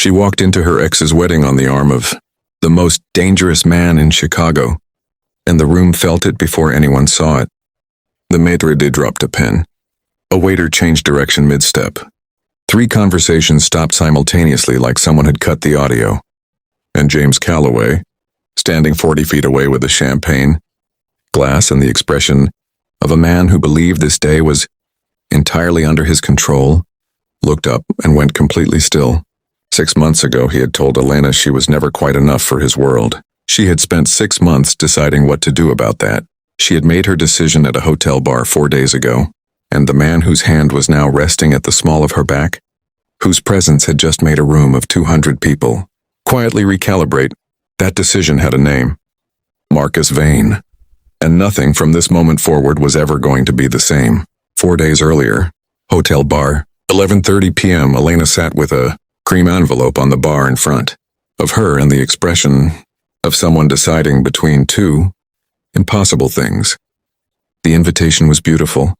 She walked into her ex's wedding on the arm of the most dangerous man in Chicago, and the room felt it before anyone saw it. The maitre d' dropped a pen. A waiter changed direction mid-step. 3 conversations stopped simultaneously like someone had cut the audio. And James Calloway, standing 40 feet away with a champagne glass and the expression of a man who believed this day was entirely under his control, looked up and went completely still. 6 months ago, he had told Elena she was never quite enough for his world. She had spent 6 months deciding what to do about that. She had made her decision at a hotel bar 4 days ago, and the man whose hand was now resting at the small of her back, whose presence had just made a room of 200 people quietly recalibrate, that decision had a name. Marcus Vane. And nothing from this moment forward was ever going to be the same. 4 days earlier, hotel bar, 11:30 p.m., Elena sat with a cream envelope on the bar in front of her and the expression of someone deciding between 2 impossible things. The invitation was beautiful.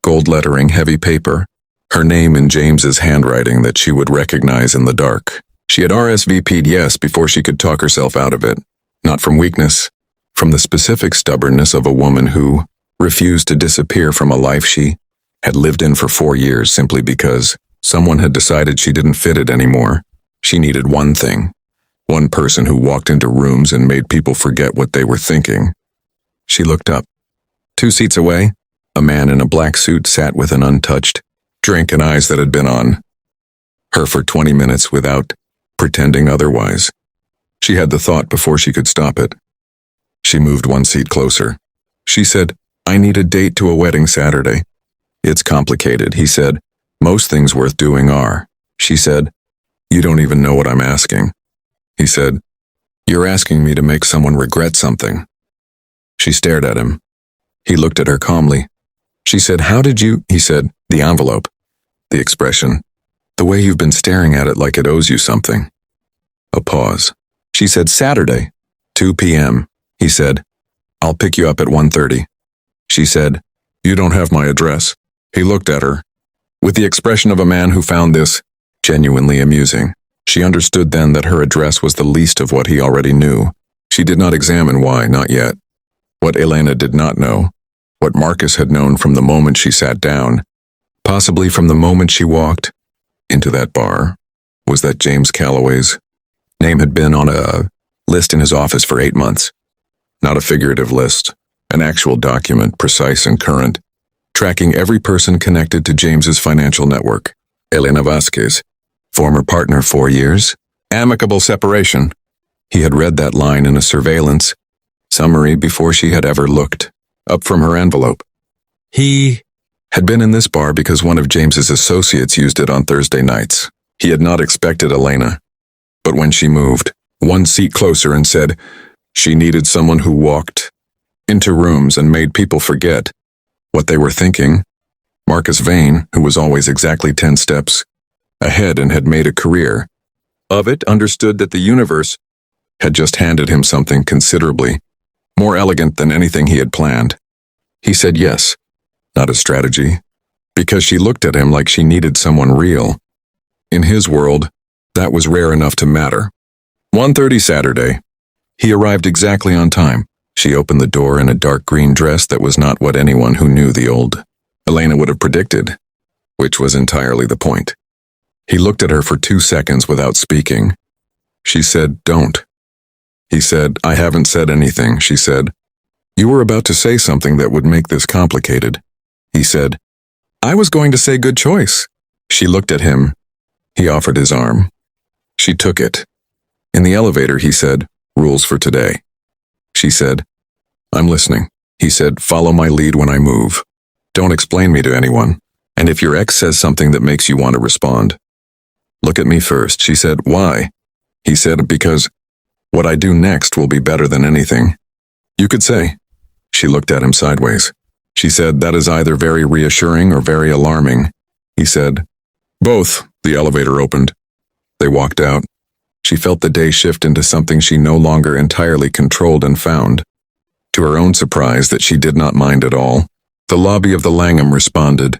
Gold lettering, heavy paper, her name in James's handwriting that she would recognize in the dark. She had RSVP'd yes before she could talk herself out of it, not from weakness, from the specific stubbornness of a woman who refused to disappear from a life she had lived in for 4 years simply because someone had decided she didn't fit it anymore. She needed one thing, one person who walked into rooms and made people forget what they were thinking. She looked up. 2 seats away, a man in a black suit sat with an untouched drink and eyes that had been on her for 20 minutes without pretending otherwise. She had the thought before she could stop it. She moved 1 seat closer. She said, "I need a date to a wedding Saturday." "It's complicated," he said. "Most things worth doing are." She said, "You don't even know what I'm asking." He said, "You're asking me to make someone regret something." She stared at him. He looked at her calmly. She said, "How did you?" He said, "The envelope. The expression. The way you've been staring at it like it owes you something." A pause. She said, "Saturday, 2 p.m." He said, "I'll pick you up at 1:30. She said, "You don't have my address." He looked at her with the expression of a man who found this genuinely amusing. She understood then that her address was the least of what he already knew. She did not examine why, not yet. What Elena did not know, what Marcus had known from the moment she sat down, possibly from the moment she walked into that bar, was that James Calloway's name had been on a list in his office for 8 months. Not a figurative list, an actual document, precise and current, tracking every person connected to James's financial network. Elena Vasquez, former partner 4 years, amicable separation. He had read that line in a surveillance summary before she had ever looked up from her envelope. He had been in this bar because one of James's associates used it on Thursday nights. He had not expected Elena, but when she moved 1 seat closer and said she needed someone who walked into rooms and made people forget what they were thinking, Marcus Vane, who was always exactly 10 steps ahead and had made a career of it, understood that the universe had just handed him something considerably more elegant than anything he had planned. He said yes, not a strategy, because she looked at him like she needed someone real. In his world, that was rare enough to matter. 1:30 Saturday. He arrived exactly on time. She opened the door in a dark green dress that was not what anyone who knew the old Elena would have predicted, which was entirely the point. He looked at her for 2 seconds without speaking. She said, "Don't." He said, "I haven't said anything," she said. "You were about to say something that would make this complicated." He said, "I was going to say good choice." She looked at him. He offered his arm. She took it. In the elevator, he said, "Rules for today." She said, "I'm listening." He said, "Follow my lead when I move. Don't explain me to anyone. And if your ex says something that makes you want to respond, look at me first." She said, "Why?" He said, "Because what I do next will be better than anything you could say." She looked at him sideways. She said, "That is either very reassuring or very alarming." He said, "Both." The elevator opened. They walked out. She felt the day shift into something she no longer entirely controlled and found, to her own surprise, that she did not mind at all. The lobby of the Langham responded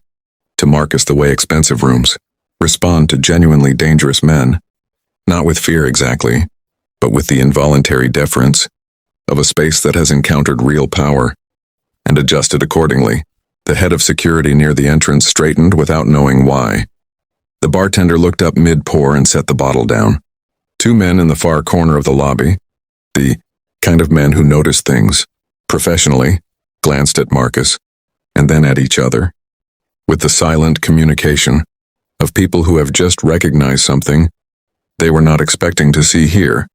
to Marcus the way expensive rooms respond to genuinely dangerous men. Not with fear exactly, but with the involuntary deference of a space that has encountered real power and adjusted accordingly. The head of security near the entrance straightened without knowing why. The bartender looked up mid-pour and set the bottle down. Two men in the far corner of the lobby, the kind of men who notice things, professionally, glanced at Marcus, and then at each other, with the silent communication of people who have just recognized something they were not expecting to see here.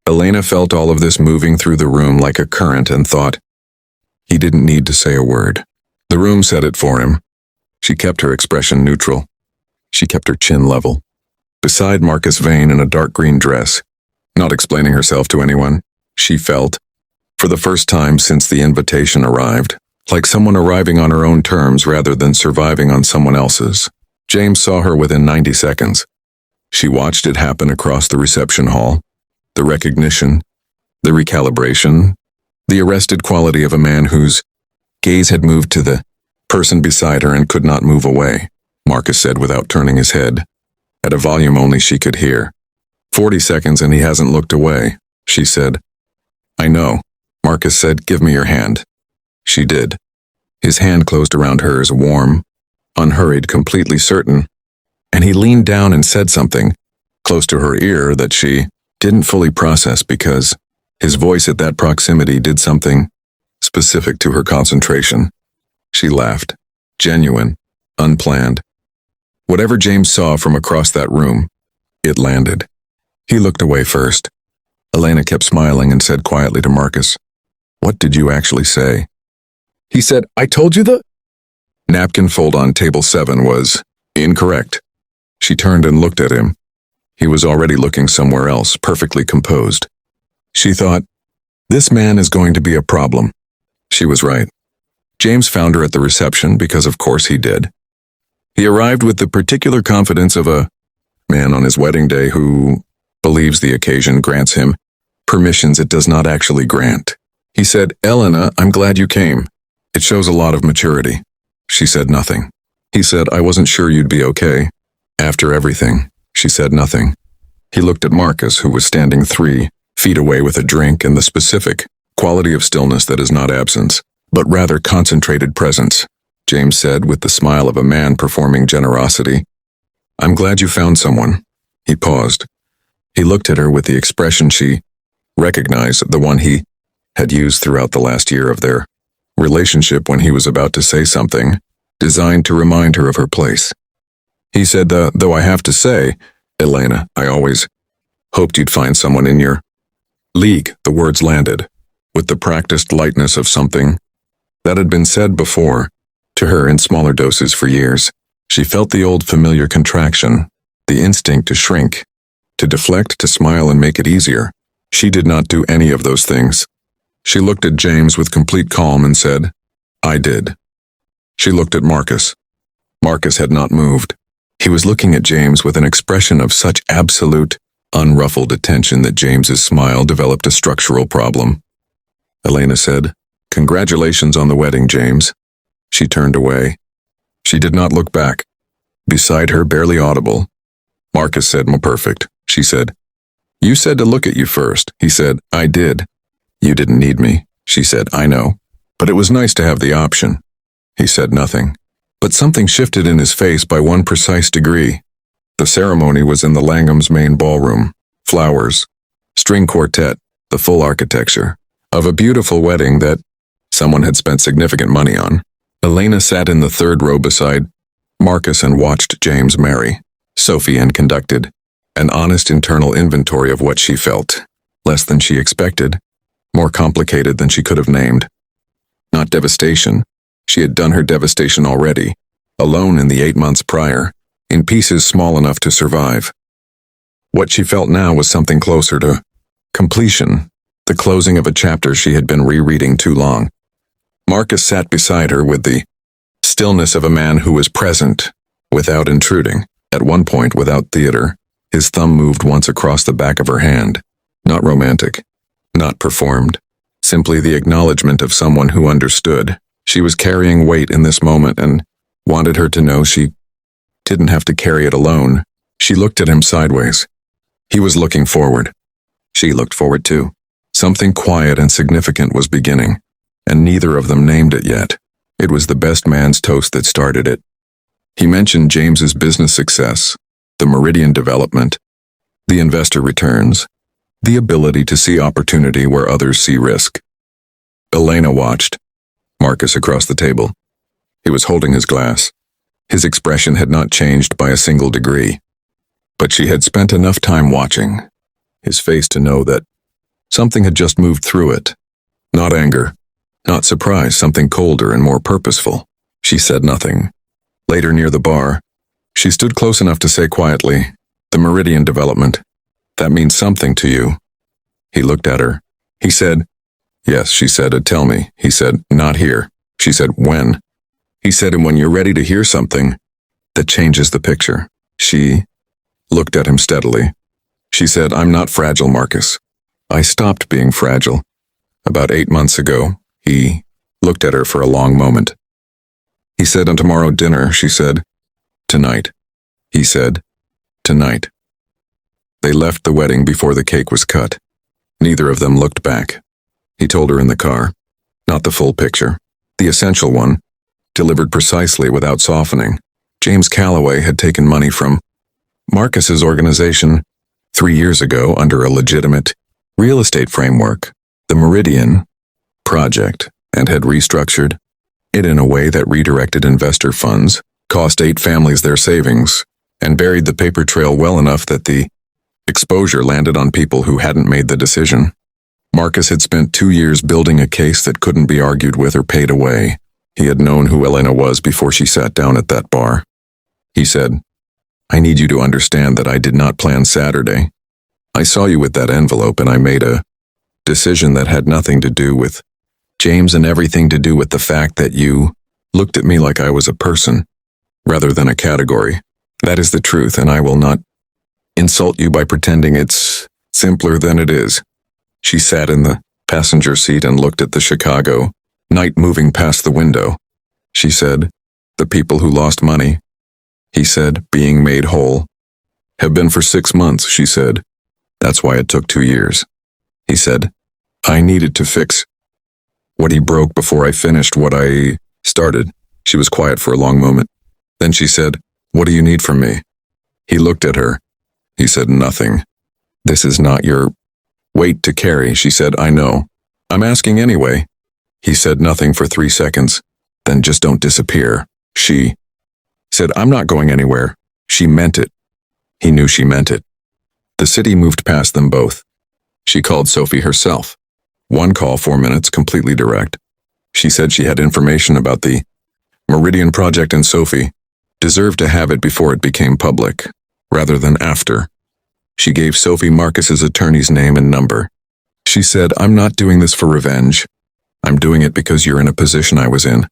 Elena felt all of this moving through the room like a current and thought, he didn't need to say a word. The room said it for him. She kept her expression neutral. She kept her chin level. Beside Marcus Vane in a dark green dress, not explaining herself to anyone, she felt, for the first time since the invitation arrived, like someone arriving on her own terms rather than surviving on someone else's. James saw her within 90 seconds. She watched it happen across the reception hall. The recognition, the recalibration, the arrested quality of a man whose gaze had moved to the person beside her and could not move away, Marcus said without turning his head, at a volume only she could hear. 40 seconds and he hasn't looked away, she said. I know, Marcus said, give me your hand. She did. His hand closed around hers, warm, unhurried, completely certain, and he leaned down and said something, close to her ear, that she didn't fully process because his voice at that proximity did something specific to her concentration. She laughed, genuine, unplanned. Whatever James saw from across that room, it landed. He looked away first. Elena kept smiling and said quietly to Marcus, what did you actually say? He said, I told you the napkin fold on table 7 was incorrect. She turned and looked at him. He was already looking somewhere else, perfectly composed. She thought, this man is going to be a problem. She was right. James found her at the reception because of course he did. He arrived with the particular confidence of a man on his wedding day who believes the occasion grants him permissions it does not actually grant. He said, Elena, I'm glad you came. It shows a lot of maturity. She said nothing. He said, I wasn't sure you'd be okay. After everything, she said nothing. He looked at Marcus, who was standing 3 feet away with a drink and the specific quality of stillness that is not absence, but rather concentrated presence. James said with the smile of a man performing generosity, I'm glad you found someone. He paused. He looked at her with the expression she recognized, the one he had used throughout the last year of their relationship when he was about to say something designed to remind her of her place. He said, though I have to say, Elena, I always hoped you'd find someone in your league. The words landed with the practiced lightness of something that had been said before to her in smaller doses for years. She felt the old familiar contraction, the instinct to shrink, to deflect, to smile and make it easier. She did not do any of those things. She looked at James with complete calm and said, I did. She looked at Marcus. Marcus had not moved. He was looking at James with an expression of such absolute, unruffled attention that James's smile developed a structural problem. Elena said, Congratulations on the wedding, James. She turned away. She did not look back. Beside her, barely audible, Marcus said, Perfect, she said. You said to look at you first. He said, I did. You didn't need me, she said, I know. But it was nice to have the option. He said nothing. But something shifted in his face by one precise degree. The ceremony was in the Langham's main ballroom. Flowers, string quartet, the full architecture of a beautiful wedding that someone had spent significant money on. Elena sat in the 3rd row beside Marcus and watched James marry Sophie and conducted an honest internal inventory of what she felt. Less than she expected, more complicated than she could have named. Not devastation. She had done her devastation already, alone in the 8 months prior, in pieces small enough to survive. What she felt now was something closer to completion, the closing of a chapter she had been rereading too long. Marcus sat beside her with the stillness of a man who was present, without intruding. At one point, without theater, his thumb moved once across the back of her hand. Not romantic, not performed, simply the acknowledgement of someone who understood. She was carrying weight in this moment and wanted her to know she didn't have to carry it alone. She looked at him sideways. He was looking forward. She looked forward too. Something quiet and significant was beginning, and neither of them named it yet. It was the best man's toast that started it. He mentioned James's business success, the Meridian development, the investor returns, the ability to see opportunity where others see risk. Elena watched. Marcus across the table. He was holding his glass. His expression had not changed by a single degree, but she had spent enough time watching his face to know that something had just moved through it. Not anger, not surprise, something colder and more purposeful. She said nothing. Later near the bar, she stood close enough to say quietly, "The Meridian development. That means something to you." He looked at her. He said, "Yes," she said, "tell me." He said, "Not here." She said, "When?" He said, "And when you're ready to hear something that changes the picture." She looked at him steadily. She said, "I'm not fragile, Marcus. I stopped being fragile about 8 months ago." He looked at her for a long moment. He said, "On tomorrow dinner," she said. "Tonight." He said, "Tonight." They left the wedding before the cake was cut. Neither of them looked back. He told her in the car, not the full picture, the essential one, delivered precisely without softening. James Calloway had taken money from Marcus's organization 3 years ago under a legitimate real estate framework, the Meridian project, and had restructured it in a way that redirected investor funds, cost 8 families their savings, and buried the paper trail well enough that the exposure landed on people who hadn't made the decision. Marcus had spent 2 years building a case that couldn't be argued with or paid away. He had known who Elena was before she sat down at that bar. He said, "I need you to understand that I did not plan Saturday. I saw you with that envelope and I made a decision that had nothing to do with James and everything to do with the fact that you looked at me like I was a person, rather than a category. That is the truth, and I will not insult you by pretending it's simpler than it is." She sat in the passenger seat and looked at the Chicago night moving past the window. She said, "The people who lost money," he said, "being made whole, have been for 6 months," she said. "That's why it took 2 years." He said, "I needed to fix what he broke before I finished what I started." She was quiet for a long moment. Then she said, "What do you need from me?" He looked at her. He said, "Nothing. This is not your weight to carry," she said. "I know. I'm asking anyway." He said nothing for 3 seconds. "Then just don't disappear." She said, "I'm not going anywhere." She meant it. He knew she meant it. The city moved past them both. She called Sophie herself. One call, 4 minutes, completely direct. She said she had information about the Meridian project and Sophie deserved to have it before it became public, rather than after. She gave Sophie Marcus's attorney's name and number. She said, "I'm not doing this for revenge. I'm doing it because you're in a position I was in.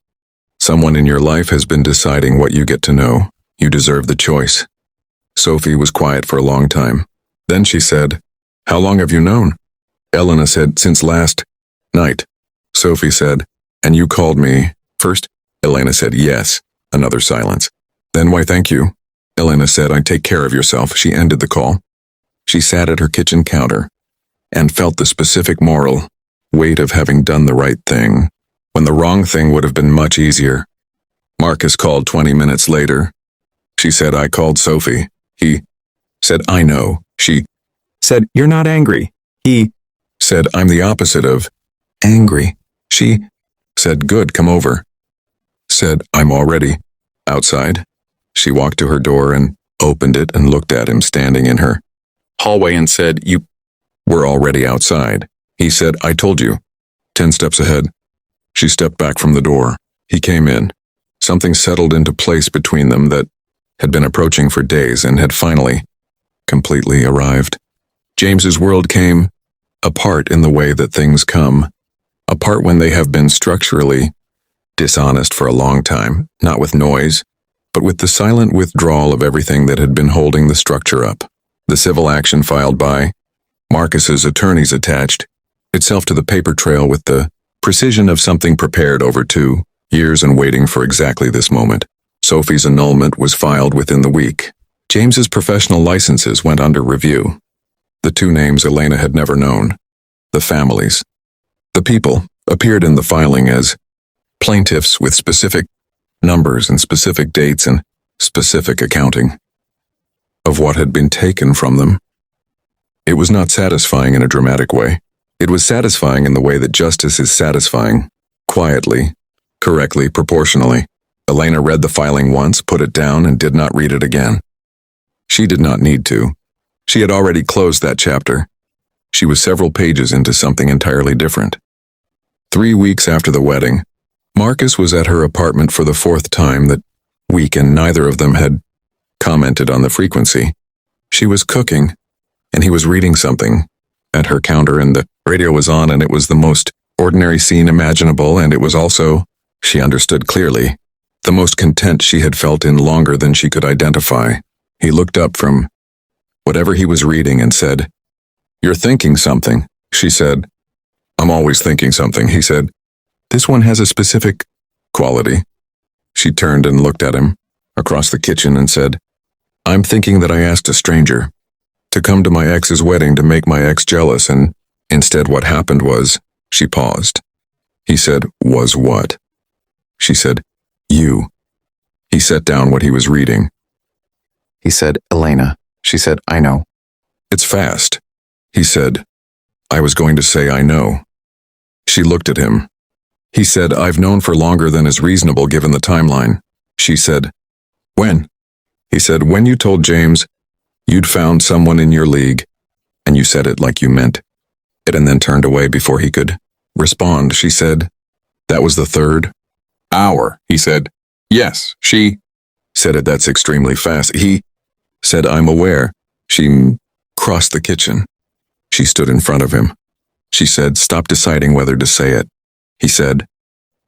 Someone in your life has been deciding what you get to know. You deserve the choice." Sophie was quiet for a long time. Then she said, "How long have you known?" Elena said, "Since last night." Sophie said, "And you called me first?" Elena said, "Yes." Another silence. "Then why thank you?" Elena said, "I take care of yourself." She ended the call. She sat at her kitchen counter and felt the specific moral weight of having done the right thing, when the wrong thing would have been much easier. Marcus called 20 minutes later. She said, "I called Sophie." He said, "I know." She said, "You're not angry." He said, "I'm the opposite of angry." She said, "Good, come over." Said, "I'm already outside." She walked to her door and opened it and looked at him standing in her hallway and said, "You were already outside." He said, "I told you." 10 steps ahead. She stepped back from the door. He came in. Something settled into place between them that had been approaching for days and had finally completely arrived. James's world came apart in the way that things come, apart when they have been structurally dishonest for a long time, not with noise, but with the silent withdrawal of everything that had been holding the structure up. The civil action filed by Marcus's attorneys attached itself to the paper trail with the precision of something prepared over 2 years and waiting for exactly this moment. Sophie's annulment was filed within the week. James's professional licenses went under review. The two names Elena had never known. The families. The people appeared in the filing as plaintiffs with specific numbers and specific dates and specific accounting of what had been taken from them. It was not satisfying in a dramatic way. It was satisfying in the way that justice is satisfying, quietly, correctly, proportionally. Elena read the filing once, put it down, and did not read it again. She did not need to. She had already closed that chapter. She was several pages into something entirely different. 3 weeks after the wedding, Marcus was at her apartment for the fourth time that week, and neither of them had commented on the frequency. She was cooking, and he was reading something at her counter, and the radio was on, and it was the most ordinary scene imaginable, and it was also, she understood clearly, the most content she had felt in longer than she could identify. He looked up from whatever he was reading and said, "You're thinking something," she said. "I'm always thinking something," he said. "This one has a specific quality." She turned and looked at him across the kitchen and said, "I'm thinking that I asked a stranger to come to my ex's wedding to make my ex jealous, and instead what happened was," she paused. He said, "Was what?" She said, "You." He set down what he was reading. He said, "Elena." She said, "I know." "It's fast." He said, "I was going to say I know." She looked at him. He said, "I've known for longer than is reasonable given the timeline." She said, "When?" He said, "When you told James you'd found someone in your league, and you said it like you meant it," and then turned away before he could respond. She said, "That was the third hour." He said, "Yes, she said it. That's extremely fast." He said, "I'm aware." She crossed the kitchen. She stood in front of him. She said, "Stop deciding whether to say it." He said,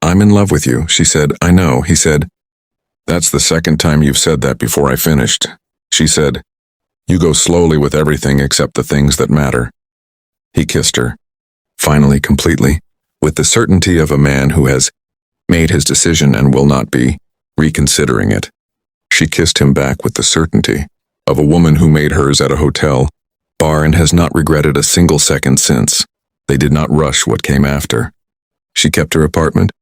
"I'm in love with you." She said, "I know." He said, "That's the second time you've said that before I finished." She said, "You go slowly with everything except the things that matter." He kissed her, finally, completely, with the certainty of a man who has made his decision and will not be reconsidering it. She kissed him back with the certainty of a woman who made hers at a hotel bar and has not regretted a single second since. They did not rush what came after. She kept her apartment.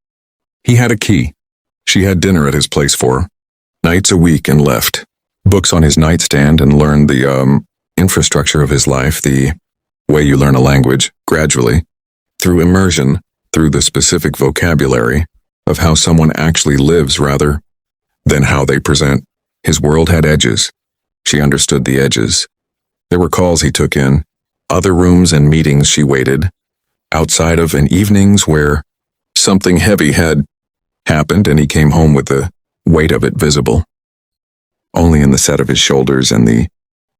He had a key. She had dinner at his place 4 nights a week and left books on his nightstand and learned the infrastructure of his life, the way you learn a language, gradually, through immersion, through the specific vocabulary of how someone actually lives rather than how they present. His world had edges. She understood the edges. There were calls he took in, other rooms and meetings she waited outside of, and evenings where something heavy had happened and he came home with the weight of it visible, only in the set of his shoulders and the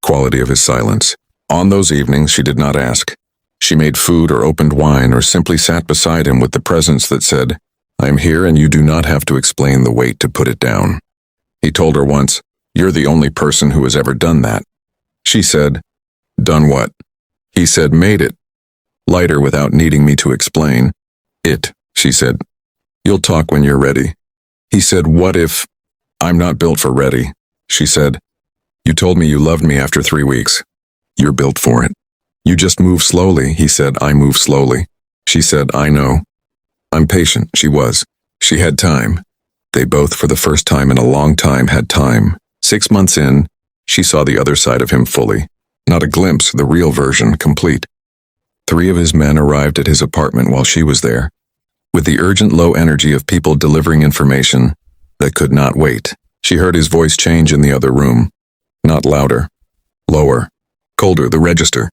quality of his silence. On those evenings she did not ask. She made food or opened wine or simply sat beside him with the presence that said, "I am here and you do not have to explain the weight to put it down." He told her once, "You're the only person who has ever done that." She said, "Done what?" He said, "Made it lighter without needing me to explain it." She said, "You'll talk when you're ready." He said, "What if I'm not built for ready?" She said, "You told me you loved me after 3 weeks. You're built for it. You just move slowly." He said, "I move slowly." She said, "I know. I'm patient." She was. She had time. They both, for the first time in a long time, had time. 6 months in, she saw the other side of him fully. Not a glimpse, the real version, complete. 3 of his men arrived at his apartment while she was there, with the urgent low energy of people delivering information that could not wait. She heard his voice change in the other room. Not louder, lower, colder, the register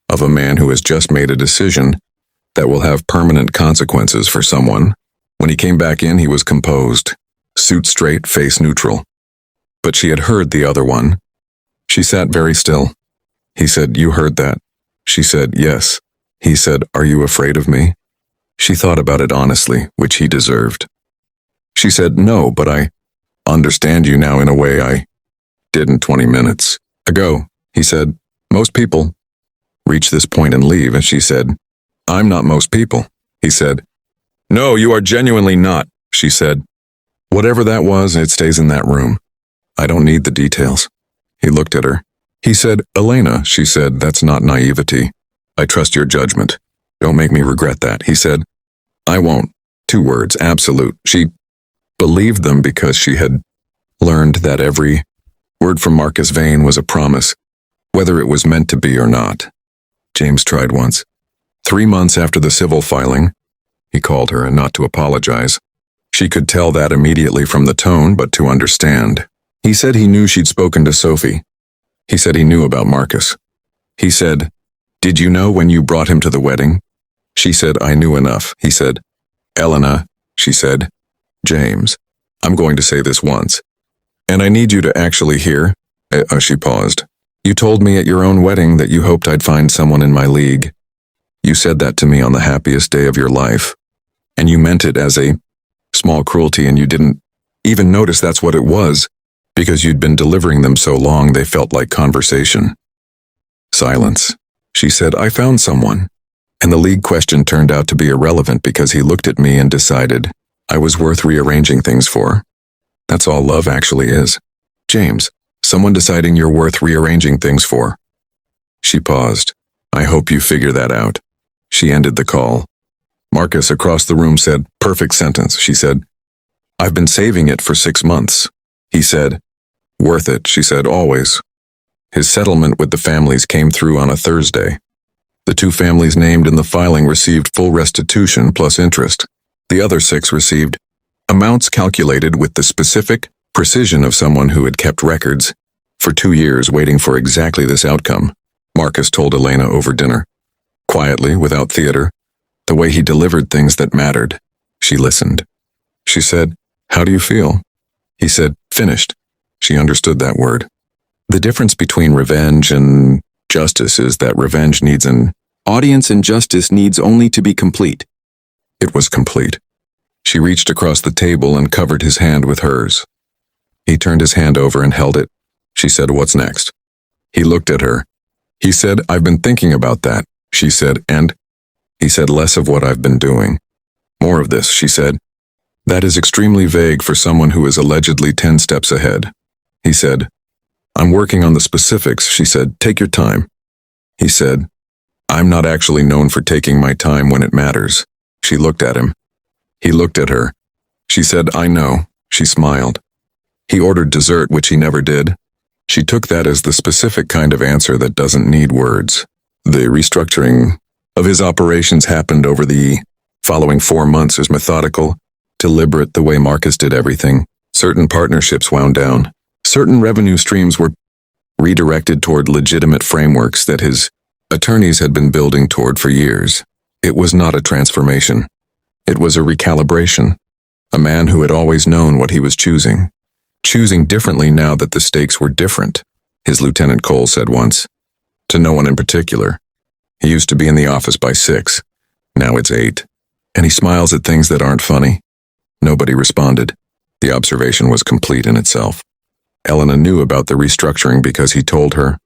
of a man who has just made a decision that will have permanent consequences for someone. When he came back in, he was composed, suit straight, face neutral. But she had heard the other one. She sat very still. He said, "You heard that?" She said, "Yes." He said, "Are you afraid of me?" She thought about it honestly, which he deserved. She said, "No, but I understand you now in a way I didn't 20 minutes ago." He said, "Most people reach this point and leave." And she said, "I'm not most people." He said, "No, you are genuinely not." She said, "Whatever that was, it stays in that room. I don't need the details." He looked at her. He said, Elena, she said, that's not naivety. I trust your judgment. Don't make me regret that, he said. I won't. 2 words, absolute. She believed them because she had learned that every word from Marcus Vane was a promise, whether it was meant to be or not. James tried once. 3 months after the civil filing, he called her, and not to apologize. She could tell that immediately from the tone, but to understand. He said he knew she'd spoken to Sophie. He said he knew about Marcus. He said, did you know when you brought him to the wedding? She said, I knew enough. He said, Elena, she said, James, I'm going to say this once. And I need you to actually hear. She paused. You told me at your own wedding that you hoped I'd find someone in my league. You said that to me on the happiest day of your life. And you meant it as a small cruelty, and you didn't even notice that's what it was, because you'd been delivering them so long they felt like conversation. Silence. She said, I found someone. And the league question turned out to be irrelevant because he looked at me and decided I was worth rearranging things for. That's all love actually is. James, someone deciding you're worth rearranging things for. She paused. I hope you figure that out. She ended the call. Marcus across the room said, perfect sentence, she said. I've been saving it for 6 months. He said, worth it, she said, always. His settlement with the families came through on a Thursday. The 2 families named in the filing received full restitution plus interest. The other 6 received amounts calculated with the specific precision of someone who had kept records for 2 years waiting for exactly this outcome, Marcus told Elena over dinner. Quietly, without theater, the way he delivered things that mattered. She listened. She said, how do you feel? He said, finished. She understood that word. The difference between revenge and justice is that revenge needs an audience and justice needs only to be complete. It was complete. She reached across the table and covered his hand with hers. He turned his hand over and held it. She said, what's next? He looked at her. He said, I've been thinking about that, she said, and he said, less of what I've been doing. More of this, she said. That is extremely vague for someone who is allegedly 10 steps ahead. He said, I'm working on the specifics, she said, take your time. He said, I'm not actually known for taking my time when it matters. She looked at him. He looked at her. She said, I know. She smiled. He ordered dessert, which he never did. She took that as the specific kind of answer that doesn't need words. The restructuring of his operations happened over the following 4 months as methodical, deliberate the way Marcus did everything. Certain partnerships wound down. Certain revenue streams were redirected toward legitimate frameworks that his attorneys had been building toward for years. It was not a transformation. It was a recalibration. A man who had always known what he was choosing differently now that the stakes were different, his Lieutenant Cole said once. To no one in particular. He used to be in the office by 6. Now it's 8. And he smiles at things that aren't funny. Nobody responded. The observation was complete in itself. Elena knew about the restructuring because he told her,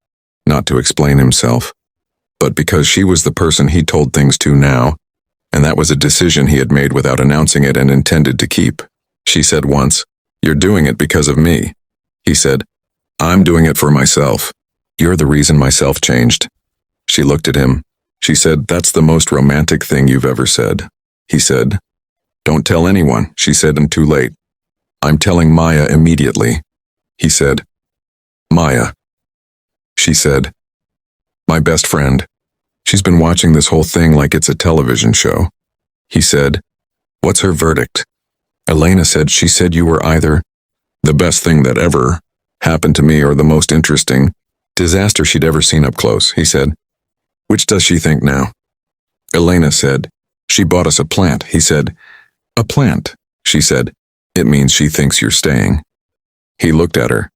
not to explain himself, but because she was the person he told things to now, and that was a decision he had made without announcing it and intended to keep. She said once, you're doing it because of me. He said, I'm doing it for myself. You're the reason myself changed. She looked at him. She said, that's the most romantic thing you've ever said. He said, don't tell anyone, she said, and too late. I'm telling Maya immediately. He said, Maya. She said, my best friend. She's been watching this whole thing like it's a television show. He said, what's her verdict? Elena said she said you were either the best thing that ever happened to me or the most interesting disaster she'd ever seen up close, he said. Which does she think now? Elena said, she bought us a plant, he said. A plant, she said. It means she thinks you're staying. He looked at her.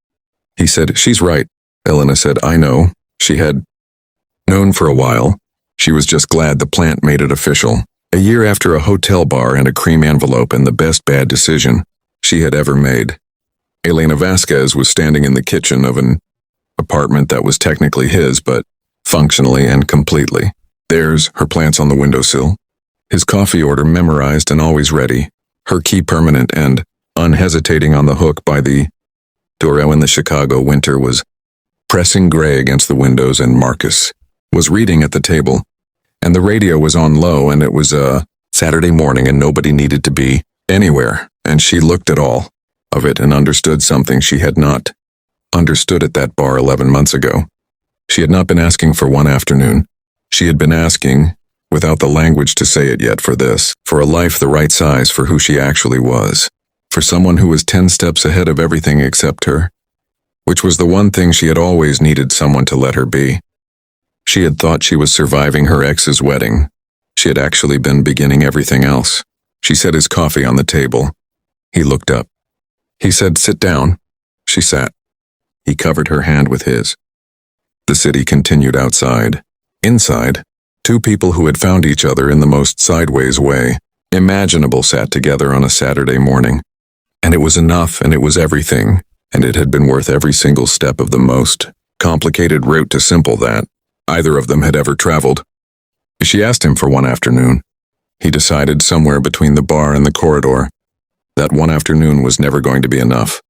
He said, she's right. Elena said, I know. She had known for a while. She was just glad the plant made it official. A year after a hotel bar and a cream envelope and the best bad decision she had ever made. Elena Vasquez was standing in the kitchen of an apartment that was technically his, but functionally and completely theirs, her plants on the windowsill, his coffee order memorized and always ready, her key permanent and unhesitating on the hook by the door when the Chicago winter was pressing gray against the windows, and Marcus was reading at the table, and the radio was on low, and it was Saturday morning, and nobody needed to be anywhere, and she looked at all of it and understood something she had not understood at that bar 11 months ago. She had not been asking for one afternoon. She had been asking, without the language to say it yet, for a life the right size for who she actually was, for someone who was 10 steps ahead of everything except her, which was the one thing she had always needed someone to let her be. She had thought she was surviving her ex's wedding. She had actually been beginning everything else. She set his coffee on the table. He looked up. He said, "Sit down." She sat. He covered her hand with his. The city continued outside. Inside, two people who had found each other in the most sideways way imaginable sat together on a Saturday morning. And it was enough, and it was everything, and it had been worth every single step of the most complicated route to simple that either of them had ever traveled. She asked him for one afternoon. He decided somewhere between the bar and the corridor. That one afternoon was never going to be enough.